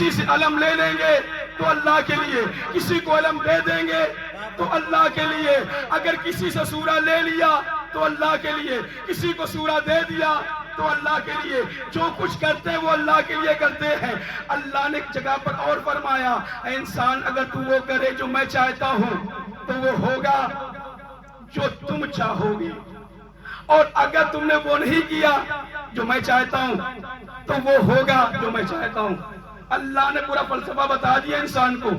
کسی سے علم لے لیں گے تو اللہ کے لیے، کسی کو علم دے دیں گے تو اللہ کے لیے، اگر کسی سے سورہ لے لیا تو اللہ کے لیے، کسی کو سورہ دے دیا تو اللہ کے لیے، جو کچھ کرتے ہیں وہ اللہ کے لیے کرتے ہیں۔ اللہ نے ایک جگہ پر اور فرمایا، اے انسان اگر تو وہ کرے جو میں چاہتا ہوں تو وہ ہوگا جو تم چاہو گے، اور اگر تم نے وہ نہیں کیا جو میں چاہتا ہوں تو وہ ہوگا جو میں چاہتا ہوں۔ اللہ نے پورا فلسفہ بتا دیا انسان کو،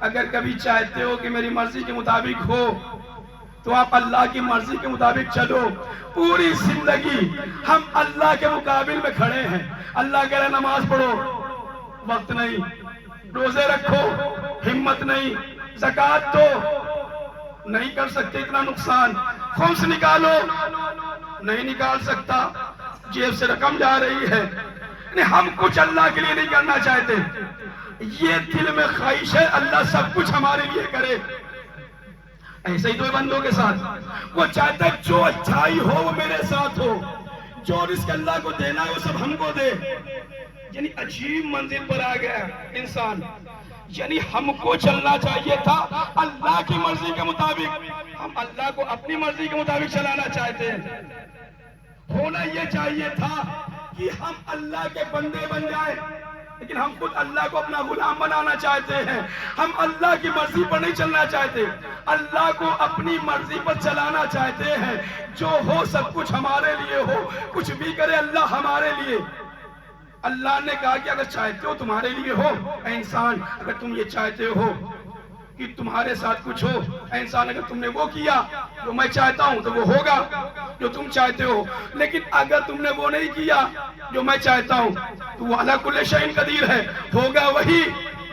اگر کبھی چاہتے ہو کہ میری مرضی کے مطابق ہو تو آپ اللہ کی مرضی کے مطابق چلو۔ پوری زندگی ہم اللہ کے مقابل میں کھڑے ہیں، اللہ کہہ رہے نماز پڑھو، وقت نہیں، روزے رکھو، ہمت نہیں، زکوٰۃ دو، نہیں کر سکتے اتنا نقصان، خمس نکالو، نہیں نکال سکتا، جیب سے رقم جا رہی ہے، ہم کچھ اللہ کے لیے نہیں کرنا چاہتے۔ یہ دل میں خواہش ہے اللہ سب کچھ ہمارے لیے کرے۔ ایسے ہی دو بندوں کے ساتھ وہ چاہتا ہے جو اچھائی ہو وہ میرے ساتھ ہو، جو رزق اللہ کو دینا ہے وہ سب ہم کو دے۔ یعنی عجیب منزل پر آ گیا انسان، یعنی ہم کو چلنا چاہیے تھا اللہ کی مرضی کے مطابق، ہم اللہ کو اپنی مرضی کے مطابق چلانا چاہتے ہیں۔ ہونا یہ چاہیے تھا کہ ہم اللہ کے بندے بن جائیں، لیکن ہم خود اللہ کو اپنا غلام بنانا چاہتے ہیں، ہم اللہ کی مرضی پر نہیں چلنا چاہتے، اللہ کو اپنی مرضی پر چلانا چاہتے ہیں۔ جو ہو سب کچھ ہمارے لیے ہو، کچھ بھی کرے اللہ ہمارے لیے۔ اللہ نے کہا کہ اگر چاہتے ہو تمہارے لیے ہو، اے انسان اگر تم یہ چاہتے ہو کہ تمہارے ساتھ کچھ ہو، اے انسان اگر تم نے وہ کیا جو میں چاہتا ہوں تو وہ ہوگا جو تم چاہتے ہو، لیکن اگر تم نے وہ نہیں کیا جو میں چاہتا ہوں تو وہ علی کل شیء قدیر ہے، ہوگا وہی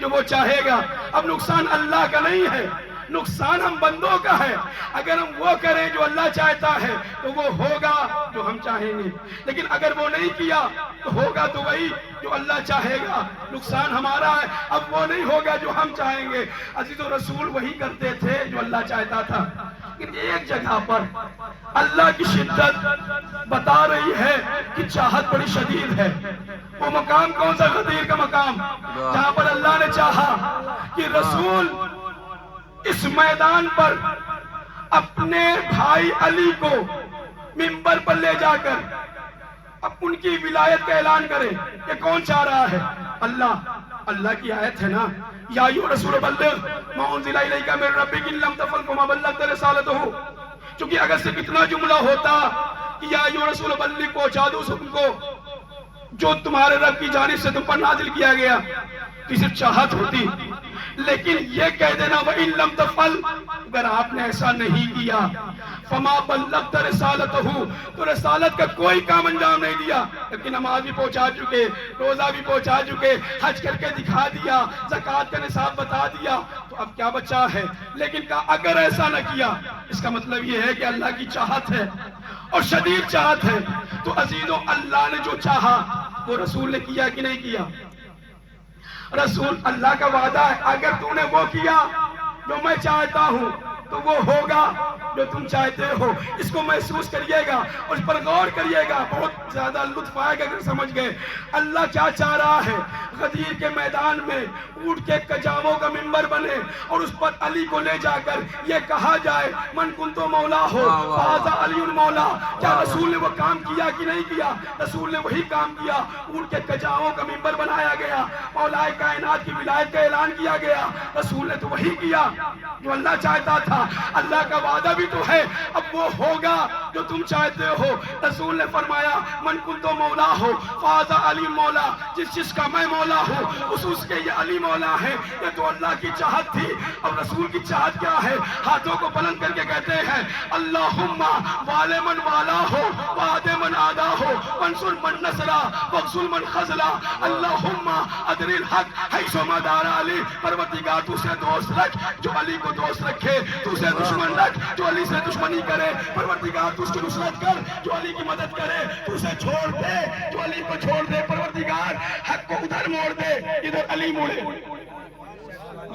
جو وہ چاہے گا۔ اب نقصان اللہ کا نہیں ہے، نقصان ہم بندوں کا ہے۔ اگر ہم وہ کریں جو اللہ چاہتا ہے تو وہ ہوگا جو ہم چاہیں گے، لیکن اگر وہ نہیں کیا تو ہوگا تو وہی جو اللہ چاہے گا۔ نقصان ہمارا ہے، اب وہ نہیں ہوگا جو ہم چاہیں گے۔ عزیز و رسول وہی کرتے تھے جو اللہ چاہتا تھا، لیکن ایک جگہ پر اللہ کی شدت بتا رہی ہے کہ چاہت بڑی شدید ہے۔ وہ مقام کون سا؟ غدیر کا مقام، جہاں پر اللہ نے چاہا کہ رسول اس میدان پر اپنے بھائی علی کو منبر پر لے جا کر اب ان کی ولایت کا اعلان کرے۔ کہ کون چاہ رہا ہے؟ اللہ کی آیت ہے نا، یا ایھا رسول بلغ ما انزل الیک من ربک ان لم تفعل فما بلغت رسالتہ۔ چونکہ اگر صرف اتنا جملہ ہوتا کہ یا ایھا رسول بلغ، پہنچا دو اس حکم کو جو تمہارے رب کی جانب سے تم پر نازل کیا گیا، تو صرف چاہت ہوتی، لیکن یہ کہہ دینا وَإِن لَمْ تَفْعَلْ، اگر آپ نے ایسا نہیں کیا فَمَا بَلَّغْتَ رِسَالَتَهُ، تو رسالت کا کوئی کام انجام نہیں دیا۔ لیکن نماز بھی پہنچا چکے، روزہ بھی پہنچا چکے، حج کر کے دکھا دیا، زکوٰۃ کا نصاب بتا دیا، تو اب کیا بچا ہے؟ لیکن کہا اگر ایسا نہ کیا، اس کا مطلب یہ ہے کہ اللہ کی چاہت ہے اور شدید چاہت ہے۔ تو عزیزو، اللہ نے جو چاہا وہ رسول نے کیا کہ نہیں کیا؟ رسول، اللہ کا وعدہ ہے اگر تو نے وہ کیا جو میں چاہتا ہوں تو وہ ہوگا جو تم چاہتے ہو۔ اس کو محسوس کریے گا اور اس پر غور کریے گا، بہت زیادہ لطف آئے گا اگر سمجھ گئے اللہ کیا چاہ رہا ہے۔ غدیر کے میدان میں اونٹ کے کجاووں کا منبر بنے اور اس پر علی کو لے جا کر یہ کہا جائے من کنتو مولا ہو فہذا علی مولا۔ کیا رسول نے وہ کام کیا کہ نہیں کیا؟ رسول نے وہی کام کیا، اونٹ کے کجاووں کا منبر بنایا گیا، مولا کائنات کی ولایت کا اعلان کیا گیا۔ رسول نے تو وہی کیا جو اللہ چاہتا تھا۔ اللہ کا وعدہ بھی تو ہے اب وہ ہوگا جو تم چاہتے ہو۔ رسول نے فرمایا من کنتو مولا ہو فہذا علی مولا، جس چیز کا میں مولا ہوں اس کے یہ علی مولا ہے۔ یہ تو اللہ کی چاہت تھی۔ اب رسول کی چاہت کیا ہے؟ ہاتھوں کو بلند کر کے کہتے ہیں اللہم والے من والا ہو وعدے من آدھا ہو منصور من نصرہ وغزل من خزلہ۔ اللہم ادر الحق حیث ما دار علی، پروردگار تو سے دوست رکھ جو علی کو دوست رکھے، تو سے دشمن رکھ جو علی سے دشمنی کرے۔ پروردگار تو اس کی نصرت کر جو علی کی مدد کرے، تو اسے چھوڑ دے جو علی کو چھوڑ دے۔ پروردگار حق کو ادھر موڑ دے ادھر علی موڑے۔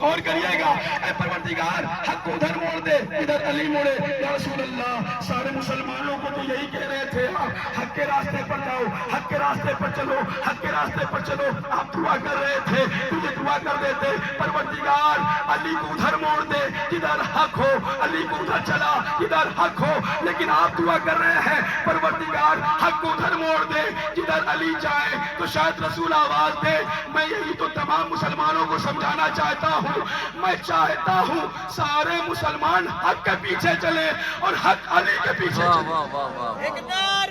اور کریے گا اے پروردگار حق کو ادھر موڑ دے ادھر علی موڑے یا رسول اللہ سارے مسلمانوں کو تو یہی کہہ رہے تھے آپ حق کے راستے پر جاؤ حق کے راستے پر چلو حق کے راستے پر چلو آپ دعا کر رہے تھے تجھے دعا کر دیتے پروردگار علی کو ادھر موڑ دے جدھر حق ہو علی کو ادھر چلا جدھر حق ہو لیکن آپ دعا کر رہے ہیں پروردگار حق کو ادھر موڑ دے جدھر علی جائے تو شاید رسول آواز دے میں یہی تو تمام مسلمانوں کو سمجھانا چاہتا ہوں میں چاہتا ہوں سارے مسلمان حق کے پیچھے چلے اور حق علی کے پیچھے چلے